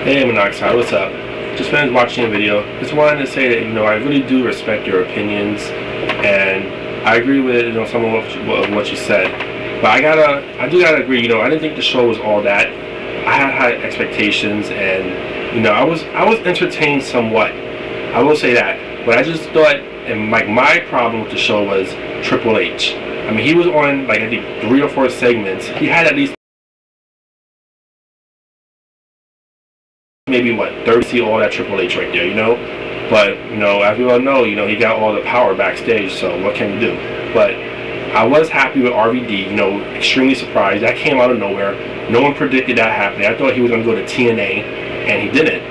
Hey Monoxide, what's up? Just finished watching a video. Just wanted to say that, I really do respect your opinions, and I agree with, some of what you said. But I do gotta agree, I didn't think the show was all that. I had high expectations, and, I was entertained somewhat. I will say that. But I just thought, and like my problem with the show was Triple H. I mean, he was on, like, I think 3 or 4 segments. He had at least maybe what 30 all that Triple H right there, but as we all know, he got all the power backstage, so what can you do? But I was happy with RVD, extremely surprised. That came out of nowhere. No one predicted that happening. I thought he was going to go to TNA, and he didn't.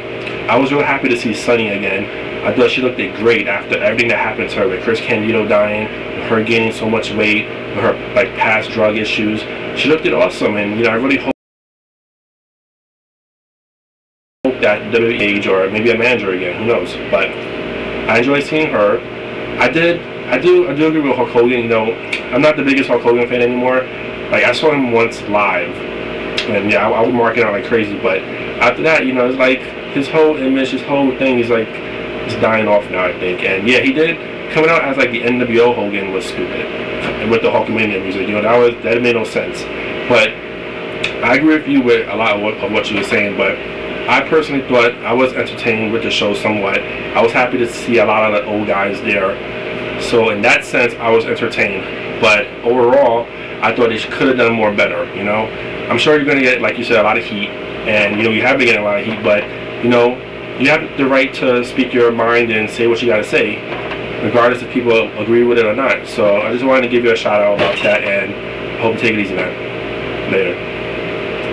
I was real happy to see Sunny again. I thought she looked great after everything that happened to her, with Chris Candido dying, with her gaining so much weight, with her past drug issues. She looked awesome, and I really hope that WWE or maybe a manager again, who knows. But I enjoy seeing her. I do agree with Hulk Hogan. I'm not the biggest Hulk Hogan fan anymore. Like, I saw him once live, and yeah, I was marking out like crazy. But after that, it's like his whole image, his whole thing is like it's dying off now, I think. And yeah, he did coming out as like the NWO Hogan was stupid, and with the Hulkamania music, that made no sense. But I agree with you with a lot of what you were saying, but I personally thought I was entertained with the show somewhat. I was happy to see a lot of the old guys there. So in that sense, I was entertained. But overall, I thought they could have done more better, I'm sure you're going to get, like you said, a lot of heat. And, you have been getting a lot of heat. But, you have the right to speak your mind and say what you got to say, regardless if people agree with it or not. So I just wanted to give you a shout out about that. And I hope you take it easy, man. Later.